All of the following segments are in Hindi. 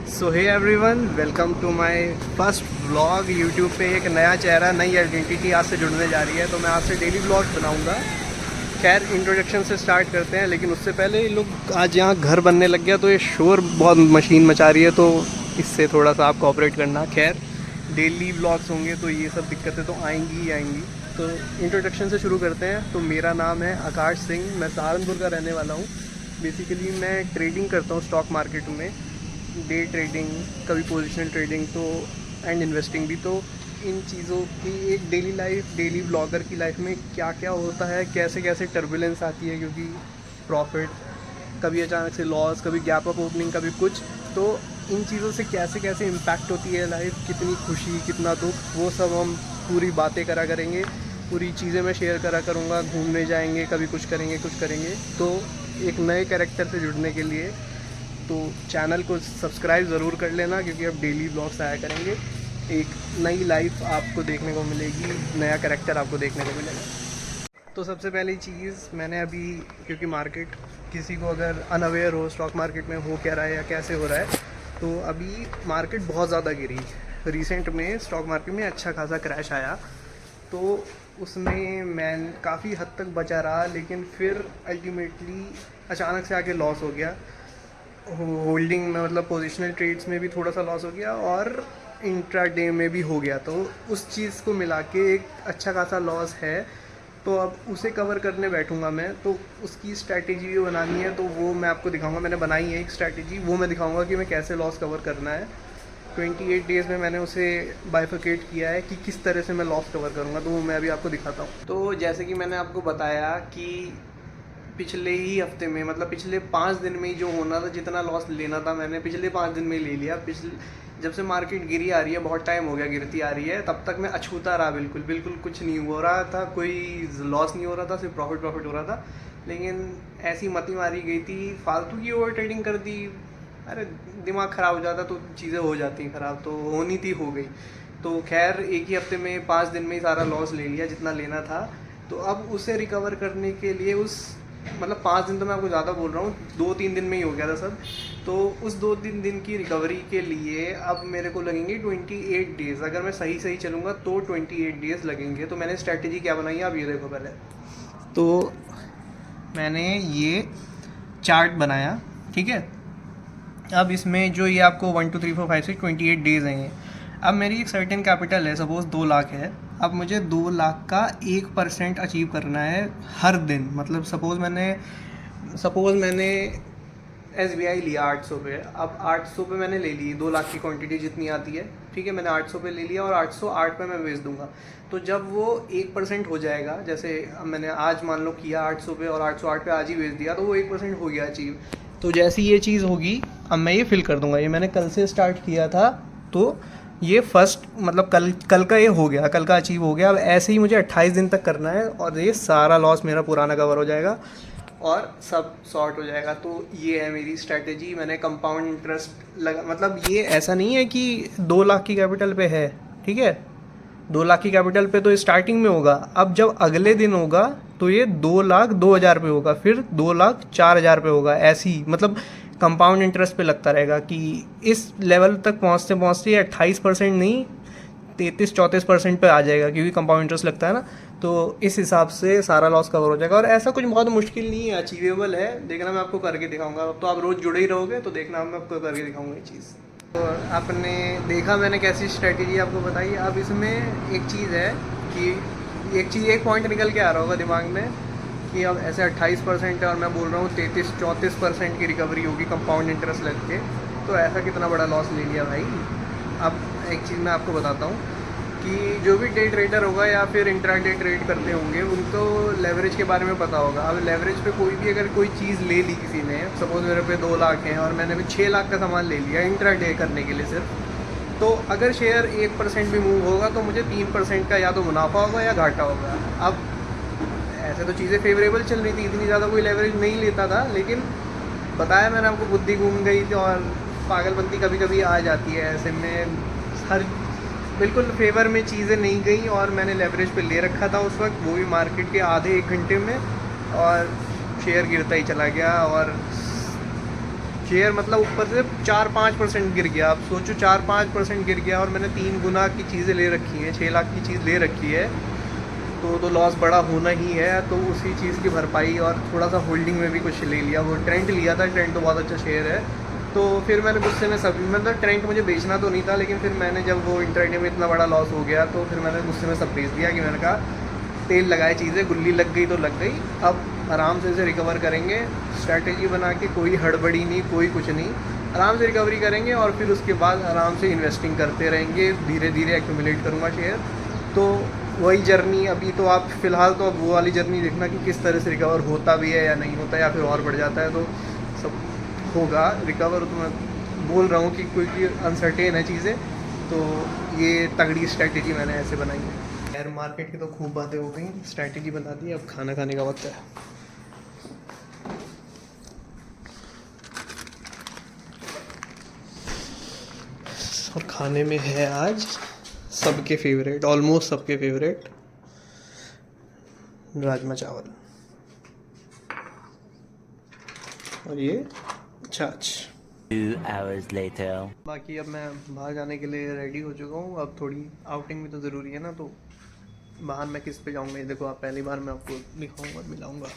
So hey everyone, welcome to my first vlog. YouTube पे एक नया चेहरा, नई आइडेंटिटी आज से जुड़ने जा रही है, तो मैं आज से डेली व्लॉग्स बनाऊंगा। खैर, इंट्रोडक्शन से स्टार्ट करते हैं, लेकिन उससे पहले ये लोग आज यहाँ घर बनने लग गया, तो ये शोर बहुत मशीन मचा रही है, तो इससे थोड़ा सा आप कोऑपरेट करना। खैर, डेली व्लॉग्स होंगे तो ये सब दिक्कतें तो आएंगी ही आएंगी। तो इंट्रोडक्शन से शुरू करते हैं। तो मेरा नाम है आकाश सिंह, मैं सहारनपुर का रहने वाला हूँ। बेसिकली मैं ट्रेडिंग करता हूँ स्टॉक मार्केट में, डे ट्रेडिंग, कभी पोजिशनल ट्रेडिंग, तो एंड इन्वेस्टिंग भी। तो इन चीज़ों की एक डेली लाइफ, डेली ब्लॉगर की लाइफ में क्या क्या होता है, कैसे कैसे टर्बुलेंस आती है, क्योंकि प्रॉफिट, कभी अचानक से लॉस, कभी गैप अप ओपनिंग, कभी कुछ। तो इन चीज़ों से कैसे कैसे इम्पैक्ट होती है लाइफ, कितनी खुशी, कितना दुख, वो सब हम पूरी बातें करा करेंगे, पूरी चीज़ें मैं शेयर करा करूँगा। घूमने जाएंगे, कभी कुछ करेंगे, कुछ करेंगे। तो एक नए कैरेक्टर से जुड़ने के लिए तो चैनल को सब्सक्राइब ज़रूर कर लेना, क्योंकि अब डेली ब्लॉग्स आया करेंगे। एक नई लाइफ आपको देखने को मिलेगी, नया कैरेक्टर आपको देखने को मिलेगा। तो सबसे पहली चीज़, मैंने अभी, क्योंकि मार्केट, किसी को अगर अनअवेयर हो स्टॉक मार्केट में हो क्या रहा है या कैसे हो रहा है, तो अभी मार्केट बहुत ज़्यादा गिरी। रिसेंट में स्टॉक मार्केट में अच्छा खासा क्रैश आया, तो उसमें मैं काफ़ी हद तक बचा रहा, लेकिन फिर अल्टीमेटली अचानक से आके लॉस हो गया। होल्डिंग में, मतलब पोजिशनल ट्रेड्स में भी थोड़ा सा लॉस हो गया, और इंट्रा डे में भी हो गया। तो उस चीज़ को मिला के एक अच्छा खासा लॉस है। तो अब उसे कवर करने बैठूंगा मैं, तो उसकी स्ट्रैटेजी भी बनानी है, तो वो मैं आपको दिखाऊंगा। मैंने बनाई है एक स्ट्रैटेजी, वो मैं दिखाऊंगा कि मैं कैसे लॉस कवर करना है। 28 डेज़ में मैंने उसे बाइफिकेट किया है कि किस तरह से मैं लॉस कवर करूँगा, तो वो मैं अभी आपको दिखाता हूँ। तो जैसे कि मैंने आपको बताया कि पिछले ही हफ्ते में, मतलब पिछले 5 दिन में ही जो होना था, जितना लॉस लेना था, मैंने पिछले 5 दिन में ले लिया। पिछले, जब से मार्केट गिरी आ रही है, बहुत टाइम हो गया गिरती आ रही है, तब तक मैं अछूता रहा, बिल्कुल बिल्कुल कुछ नहीं हो रहा था, कोई लॉस नहीं हो रहा था, सिर्फ प्रॉफिट हो रहा था। लेकिन ऐसी मती मारी गई थी, फालतू की ओवर ट्रेडिंग कर दी। अरे, दिमाग ख़राब हो जाता तो चीज़ें हो जाती ख़राब, तो होनी थी, हो गई। तो खैर, एक ही हफ्ते में 5 दिन में ही सारा लॉस ले लिया जितना लेना था। तो अब उसे रिकवर करने के लिए, उस, मतलब 5 दिन तो मैं आपको ज़्यादा बोल रहा हूँ, 2-3 दिन में ही हो गया था सब। तो उस 2-3 दिन की रिकवरी के लिए अब मेरे को लगेंगे 28 डेज़। अगर मैं सही सही चलूँगा तो 28 डेज़ लगेंगे। तो मैंने स्ट्रैटेजी क्या बनाई है, आप ये देखो पहले। तो मैंने ये चार्ट बनाया, ठीक है। अब इसमें जो ये आपको 1 2 3 4 5 6 28 डेज़ हैं ये। अब मेरी एक सर्टेन कैपिटल है, सपोज़ 2 लाख है। अब मुझे 2 लाख का 1% अचीव करना है हर दिन। मतलब सपोज़ मैंने SBI लिया 800 पे। अब 800 पे मैंने ले ली 2 लाख की क्वांटिटी जितनी आती है, ठीक है। मैंने 800 पे ले लिया और 808 पे मैं बेच दूंगा। तो जब वो 1% हो जाएगा, जैसे मैंने आज मान लो किया 800 पे और 808 पे आज ही बेच दिया, तो वो 1% हो गया अचीव। तो जैसी ये चीज़ होगी, अब मैं ये फिल कर दूंगा। ये मैंने कल से स्टार्ट किया था, तो ये फर्स्ट, मतलब कल का ये हो गया, कल का अचीव हो गया। अब ऐसे ही मुझे 28 दिन तक करना है, और ये सारा लॉस मेरा पुराना कवर हो जाएगा और सब सॉर्ट हो जाएगा। तो ये है मेरी स्ट्रैटेजी। मैंने कंपाउंड इंटरेस्ट लगा, मतलब ये ऐसा नहीं है कि 2 लाख की कैपिटल पे है, ठीक है। 2 लाख की कैपिटल पे तो स्टार्टिंग में होगा। अब जब अगले दिन होगा तो ये 2 लाख 2 हज़ार पे होगा, फिर 2 लाख 4 हज़ार पे होगा। ऐसी, मतलब कंपाउंड इंटरेस्ट पे लगता रहेगा कि इस लेवल तक पहुँचते पहुँचते ये 28% नहीं, 33-34% पे आ जाएगा, क्योंकि कंपाउंड इंटरेस्ट लगता है ना। तो इस हिसाब से सारा लॉस कवर हो जाएगा। और ऐसा कुछ बहुत मुश्किल नहीं है, अचीवेबल है। देखना, मैं आपको करके दिखाऊंगा। अब तो आप रोज़ जुड़े ही रहोगे, तो देखना, मैं आपको करके दिखाऊंगा ये चीज़। तो आपने देखा मैंने कैसी स्ट्रेटजी आपको बताई। अब इसमें एक चीज़ है कि एक पॉइंट निकल के आ रहा होगा दिमाग में कि अब ऐसे 28% है और मैं बोल रहा हूँ 33-34% की रिकवरी होगी कंपाउंड इंटरेस्ट लग के, तो ऐसा कितना बड़ा लॉस ले लिया भाई। अब एक चीज़ मैं आपको बताता हूँ कि जो भी डे ट्रेडर होगा या फिर इंट्राडे ट्रेड करते होंगे, उनको लेवरेज के बारे में पता होगा। अब लेवरेज पे कोई भी अगर कोई चीज़ ले ली किसी ने, सपोज मेरे पे 2 लाख हैं और मैंने भी 6 लाख का सामान ले लिया इंट्राडे करने के लिए सिर्फ, तो अगर शेयर 1% भी मूव होगा तो मुझे 3% का या तो मुनाफा होगा या घाटा होगा। अब ऐसे तो चीज़ें फेवरेबल चल रही थी, इतनी ज़्यादा कोई लेवरेज नहीं लेता था, लेकिन बताया मैंने आपको, बुद्धि घूम गई थी और पागलपंती कभी कभी आ जाती है ऐसे में। हर बिल्कुल फेवर में चीज़ें नहीं गई, और मैंने लेवरेज पे ले रखा था उस वक्त, वो भी मार्केट के आधे 1 घंटे में, और शेयर गिरता ही चला गया। और शेयर मतलब ऊपर से 4-5% गिर गया। आप सोचो 4-5% गिर गया और मैंने 3 गुना की चीज़ें ले रखी हैं, 6 लाख की चीज़ ले रखी है, तो लॉस बड़ा होना ही है। तो उसी चीज़ की भरपाई और थोड़ा सा होल्डिंग में भी कुछ ले लिया। वो ट्रेंड लिया था, ट्रेंड तो बहुत अच्छा शेयर है। तो फिर मैंने गुस्से में सभी, मतलब ट्रेंड मुझे बेचना तो नहीं था, लेकिन फिर मैंने जब वो इंटरडे में इतना बड़ा लॉस हो गया तो फिर मैंने गुस्से में सब बेच दिया। कि मैंने कहा तेल लगाए चीज़ें, गुल्ली लग गई तो लग गई, अब आराम से इसे रिकवर करेंगे। स्ट्रैटेजी बना के, कोई हड़बड़ी नहीं, कोई कुछ नहीं, आराम से रिकवरी करेंगे और फिर उसके बाद आराम से इन्वेस्टिंग करते रहेंगे, धीरे धीरे एक्यूमुलेट करूँगा शेयर। तो वही जर्नी अभी तो आप फ़िलहाल तो अब वो वाली जर्नी देखना कि किस तरह से रिकवर होता भी है या नहीं होता, या फिर और बढ़ जाता है। तो सब होगा रिकवर, तो मैं बोल रहा हूँ कि कोई अनसर्टेन है चीज़ें। तो ये तगड़ी स्ट्रैटेजी मैंने ऐसे बनाई है। शेयर मार्केट की तो खूब बातें हो गई, स्ट्रैटेजी बता दी, अब खाना खाने का वक्त है। और खाने में है आज सबके फेवरेट, ऑलमोस्ट सबके फेवरेट, राजमा चावल और ये छाछ। 2 hours later. बाकी अब मैं बाहर जाने के लिए रेडी हो चुका हूँ। अब थोड़ी आउटिंग भी तो ज़रूरी है ना, तो बाहर मैं किस पे जाऊँगा, ये देखो आप, पहली बार मैं आपको दिखाऊंगा, मिलाऊंगा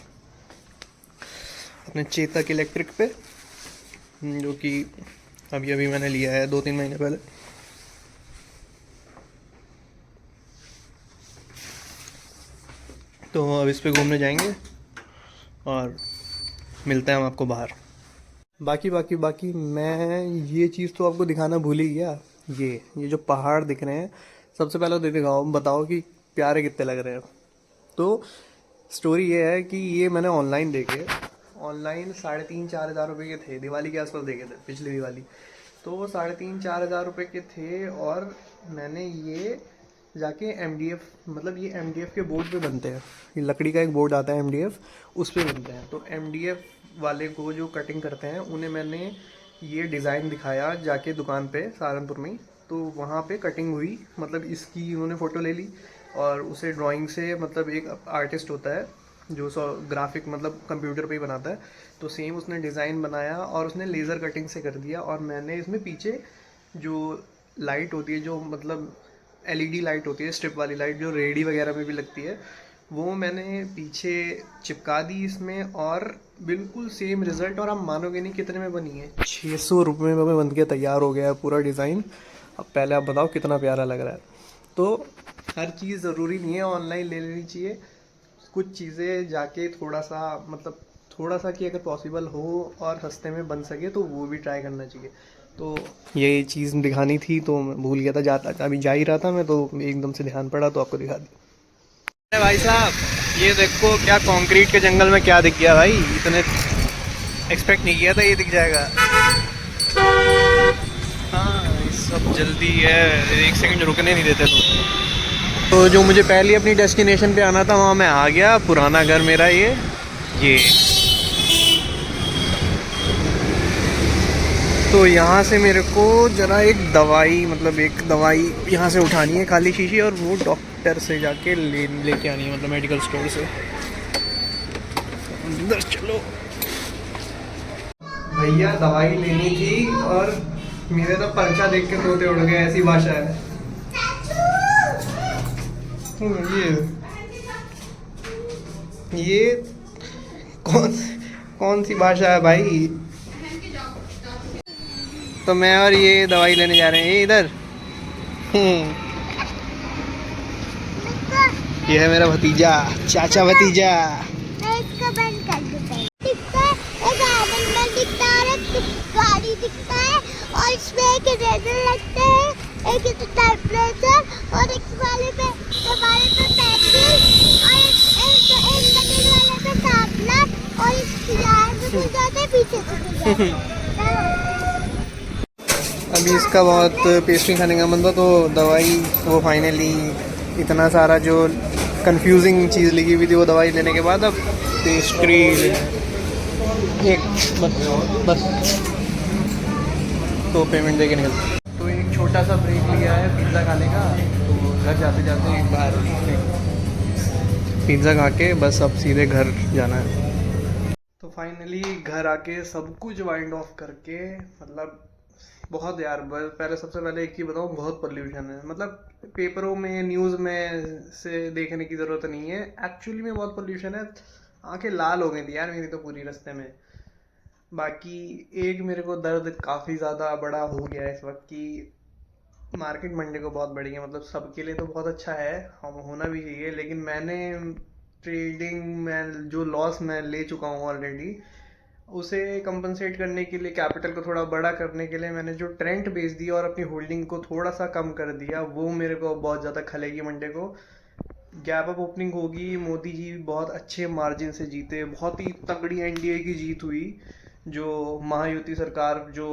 अपने चेतक इलेक्ट्रिक पे, जो कि अभी अभी मैंने लिया है 2-3 महीने पहले। तो अब इस पे घूमने जाएंगे और मिलते हैं हम आपको बाहर। बाकी मैं ये चीज़ तो आपको दिखाना भूल ही गया। ये जो पहाड़ दिख रहे हैं, सबसे पहले तो दिखाओ, बताओ कि प्यारे कितने लग रहे हैं। तो स्टोरी ये है कि ये मैंने ऑनलाइन देखे, ऑनलाइन 3,500-4 हज़ार रुपये के थे, दिवाली के आसपास देखे थे, पिछली दिवाली। तो वो 3,500-4 हज़ार रुपये के थे और मैंने ये जाके MDF, मतलब ये MDF के बोर्ड पे बनते हैं, ये लकड़ी का एक बोर्ड आता है MDF, उस पे बनते हैं। तो MDF वाले को जो कटिंग करते हैं उन्हें मैंने ये डिज़ाइन दिखाया जाके दुकान पे सहारनपुर में। तो वहाँ पे कटिंग हुई, मतलब इसकी उन्होंने फ़ोटो ले ली और उसे ड्राइंग से, मतलब एक आर्टिस्ट होता है जो ग्राफिक मतलब कंप्यूटर पे ही बनाता है, तो सेम उसने डिज़ाइन बनाया और उसने लेज़र कटिंग से कर दिया। और मैंने इसमें पीछे जो लाइट होती है, जो मतलब LED लाइट होती है, स्ट्रिप वाली लाइट जो रेडी वगैरह में भी लगती है, वो मैंने पीछे चिपका दी इसमें, और बिल्कुल सेम रिज़ल्ट। और आप मानोगे नहीं कितने में बनी है, 600 रुपये में बन के तैयार हो गया है पूरा डिज़ाइन। अब पहले आप बताओ कितना प्यारा लग रहा है। तो हर चीज़ ज़रूरी नहीं है ऑनलाइन ले लेनी चाहिए, कुछ चीज़ें जाके थोड़ा सा कि अगर पॉसिबल हो और सस्ते में बन सके तो वो भी ट्राई करना चाहिए। तो ये चीज़ दिखानी थी, तो मैं भूल गया था, जाता अभी जा ही रहा था मैं, तो एकदम से ध्यान पड़ा तो आपको दिखा दी। भाई साहब ये देखो क्या कंक्रीट के जंगल में क्या दिख गया भाई, इतने एक्सपेक्ट नहीं किया था ये दिख जाएगा। हाँ सब जल्दी है, 1 सेकंड रुकने नहीं देते तो जो मुझे पहले अपनी डेस्टिनेशन पे आना था वहाँ मैं आ गया, पुराना घर मेरा ये। तो यहाँ से मेरे को ज़रा एक दवाई यहाँ से उठानी है, खाली शीशी, और वो डॉक्टर से जाके लेके आनी है, मतलब मेडिकल स्टोर से। अंदर चलो भैया, दवाई लेनी थी और मेरे तो पर्चा देख के तोते उड़ गए, ऐसी भाषा है। ये कौन सी भाषा है भाई। तो मैं और ये दवाई लेने जा रहे हैं, ये इधर। ये है मेरा भतीजा, चाचा भतीजा। इसको बंद कर दो। दिखता है एक आदमी दिखता है, गाड़ी दिखता है और इसमें एक रेजर लगता है, एक टेम्परेचर और एक वाले पे पेंसिल और एक बटन वाले पे शार्पनर और इस यार में जाते पीछे से। अभी इसका बहुत पेस्ट्री खाने का मन था, तो दवाई वो फाइनली इतना सारा जो कंफ्यूजिंग चीज़ लिखी हुई थी वो दवाई लेने के बाद अब पेस्ट्री एक बस तो पेमेंट देके निकल। तो एक छोटा सा ब्रेक लिया है पिज़्ज़ा खाने का, तो घर जाते जाते एक बार पिज़्ज़ा खा के बस अब सीधे घर जाना है। तो फाइनली घर आके सब कुछ वाइंड ऑफ करके, मतलब बहुत यार, पहले सबसे पहले एक ही बताऊँ, बहुत पोल्यूशन है। मतलब पेपरों में, न्यूज़ में से देखने की ज़रूरत नहीं है, एक्चुअली में बहुत पोल्यूशन है। आंखें लाल हो गई थी यार मेरी तो पूरी रास्ते में। बाकी एक मेरे को दर्द काफ़ी ज़्यादा बड़ा हो गया है इस वक्त कि मार्केट मंडे को बहुत बढ़िया, मतलब सबके लिए तो बहुत अच्छा है, हम होना भी चाहिए, लेकिन मैंने ट्रेडिंग में जो लॉस मैं ले चुका हूँ ऑलरेडी, उसे कंपनसेट करने के लिए, कैपिटल को थोड़ा बड़ा करने के लिए, मैंने जो ट्रेंट बेच दिया और अपनी होल्डिंग को थोड़ा सा कम कर दिया, वो मेरे को बहुत ज़्यादा खलेगी मंडे को। गैप अप ओपनिंग होगी, मोदी जी बहुत अच्छे मार्जिन से जीते, बहुत ही तगड़ी एनडीए की जीत हुई। जो महायुति सरकार जो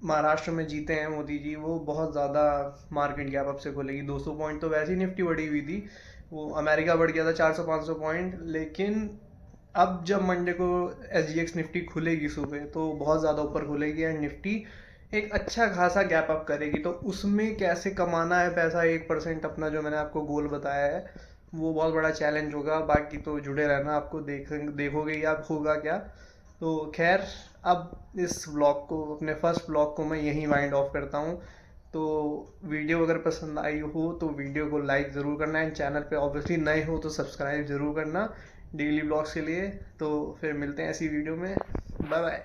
महाराष्ट्र में जीते हैं मोदी जी, वो बहुत ज़्यादा मार्केट गैप अप से खुलेगी। 200 पॉइंट तो वैसे ही निफ्टी बढ़ी हुई थी, वो अमेरिका बढ़ गया था 400-500 पॉइंट, लेकिन अब जब मंडे को SGX निफ्टी खुलेगी सुबह, तो बहुत ज़्यादा ऊपर खुलेगी एंड निफ्टी एक अच्छा खासा गैप अप करेगी। तो उसमें कैसे कमाना है पैसा, 1% अपना जो मैंने आपको गोल बताया है, वो बहुत बड़ा चैलेंज होगा। बाकी तो जुड़े रहना, आपको देखोगे ही आप होगा क्या। तो खैर, अब इस व्लॉग को, अपने फर्स्ट व्लॉग को मैं यहीं वाइंड ऑफ करता हूँ। तो वीडियो अगर पसंद आई हो तो वीडियो को लाइक ज़रूर करना, एंड चैनल पे ऑब्वियसली नए हो तो सब्सक्राइब ज़रूर करना डेली व्लॉग्स के लिए। तो फिर मिलते हैं ऐसी वीडियो में, बाय बाय।